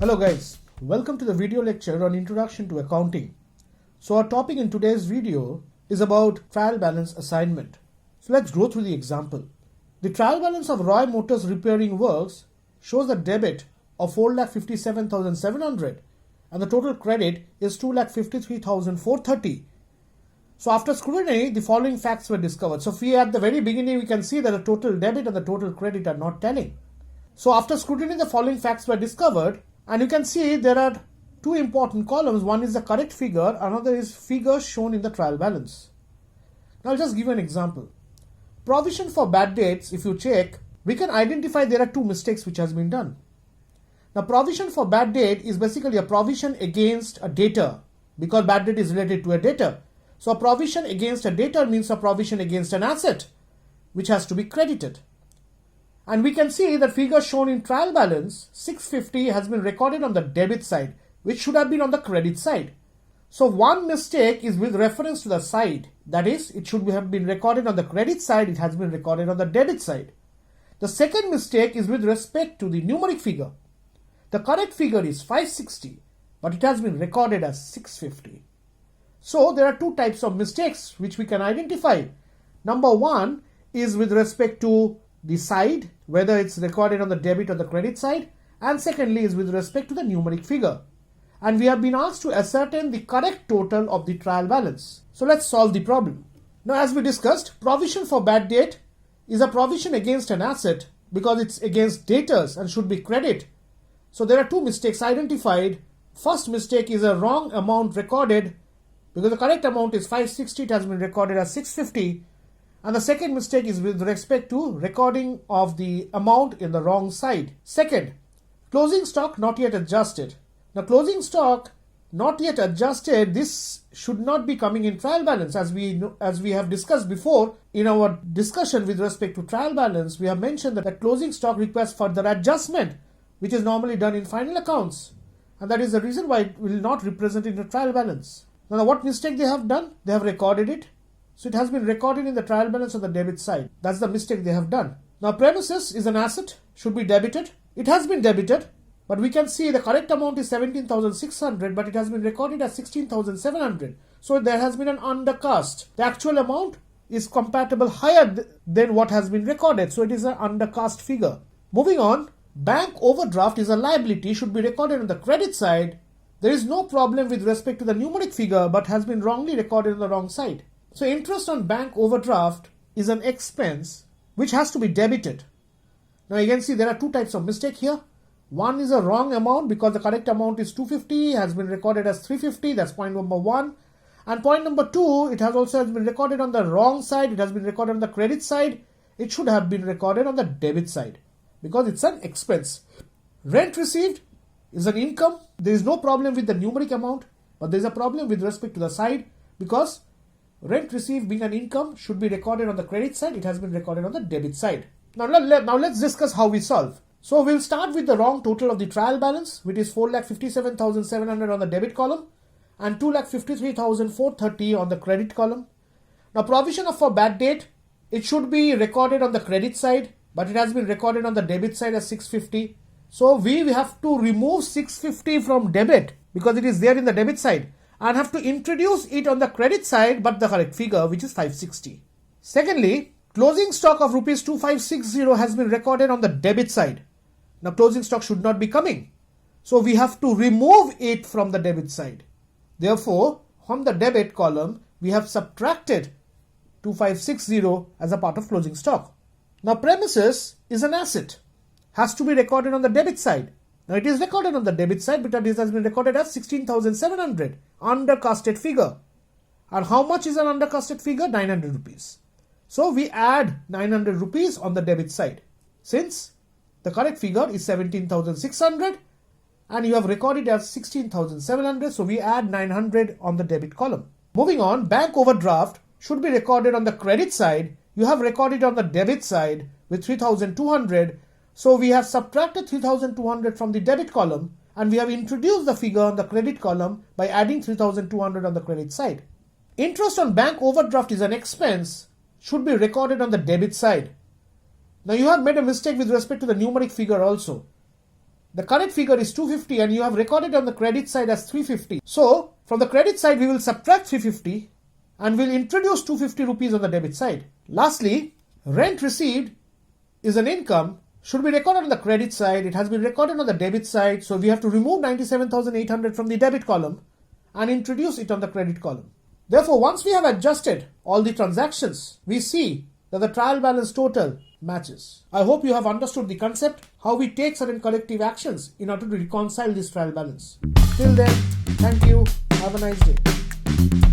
Hello guys, welcome to the video lecture on Introduction to Accounting. So our topic in today's video is about trial balance assignment. So let's go through the example. The trial balance of Roy Motors repairing works shows a debit of 4,57,700 and the total credit is 2,53,430. So after scrutiny, the following facts were discovered. So at the very beginning, we can see that the total debit and the total credit are not telling. So after scrutiny, the following facts were discovered, and you can see there are two important columns. One is the correct figure, another is figures shown in the trial balance. Now I'll just give you an example. Provision for bad debts, if you check, we can identify there are two mistakes which has been done. Now provision for bad debt is basically a provision against a debtor, because bad debt is related to a debtor. So a provision against a debtor means a provision against an asset which has to be credited. And we can see that figure shown in trial balance 650 has been recorded on the debit side, which should have been on the credit side. So one mistake is with reference to the side, that is, it should have been recorded on the credit side, it has been recorded on the debit side. The second mistake is with respect to the numeric figure. The correct figure is 560, but it has been recorded as 650. So there are two types of mistakes which we can identify. Number one is with respect to the side, whether it's recorded on the debit or the credit side, and secondly is with respect to the numeric figure. And we have been asked to ascertain the correct total of the trial balance. So let's solve the problem. Now as we discussed, provision for bad debt is a provision against an asset because it's against debtors and should be credit. So there are two mistakes identified. First mistake is a wrong amount recorded, because the correct amount is 560, it has been recorded as 650. And the second mistake is with respect to recording of the amount in the wrong side. Second, closing stock not yet adjusted. Now closing stock not yet adjusted, this should not be coming in trial balance. As we have discussed before in our discussion with respect to trial balance, we have mentioned that the closing stock requires further adjustment, which is normally done in final accounts. And that is the reason why it will not represent in the trial balance. Now what mistake they have done? They have recorded it. So it has been recorded in the trial balance on the debit side. That's the mistake they have done. Now premises is an asset, should be debited. It has been debited, but we can see the correct amount is 17,600, but it has been recorded as 16,700. So there has been an undercast. The actual amount is compatible higher than what has been recorded. So it is an undercast figure. Moving on, bank overdraft is a liability, should be recorded on the credit side. There is no problem with respect to the numeric figure, but has been wrongly recorded on the wrong side. So interest on bank overdraft is an expense which has to be debited. Now you can see there are two types of mistake here. One is a wrong amount because the correct amount is 250, has been recorded as 350, that's point number one. And point number two, it has been recorded on the wrong side, it has been recorded on the credit side. It should have been recorded on the debit side because it's an expense. Rent received is an income. There is no problem with the numeric amount, but there is a problem with respect to the side, because rent received being an income should be recorded on the credit side, it has been recorded on the debit side. Now let's discuss how we solve. So we'll start with the wrong total of the trial balance, which is 4,57,700 on the debit column and 2,53,430 on the credit column. Now provision for bad debt, it should be recorded on the credit side, but it has been recorded on the debit side as 650. So we have to remove 650 from debit because it is there in the debit side, and have to introduce it on the credit side, but the correct figure, which is 560. Secondly, closing stock of rupees 2560 has been recorded on the debit side. Now closing stock should not be coming. So we have to remove it from the debit side. Therefore, from the debit column, we have subtracted 2560 as a part of closing stock. Now premises is an asset, has to be recorded on the debit side. Now it is recorded on the debit side, but it has been recorded as 16,700, undercasted figure. And how much is an undercasted figure? 900 rupees. So we add 900 rupees on the debit side. Since the correct figure is 17,600 and you have recorded as 16,700, so we add 900 on the debit column. Moving on, bank overdraft should be recorded on the credit side. You have recorded on the debit side with 3,200. So we have subtracted 3,200 from the debit column and we have introduced the figure on the credit column by adding 3,200 on the credit side. Interest on bank overdraft is an expense, should be recorded on the debit side. Now you have made a mistake with respect to the numeric figure also. The correct figure is 250 and you have recorded on the credit side as 350. So, from the credit side, we will subtract 350 and we'll introduce 250 rupees on the debit side. Lastly, rent received is an income, should be recorded on the credit side. It has been recorded on the debit side. So, we have to remove 97,800 from the debit column and introduce it on the credit column. Therefore, once we have adjusted all the transactions, we see that the trial balance total matches. I hope you have understood the concept, how we take certain corrective actions in order to reconcile this trial balance. Till then, thank you. Have a nice day.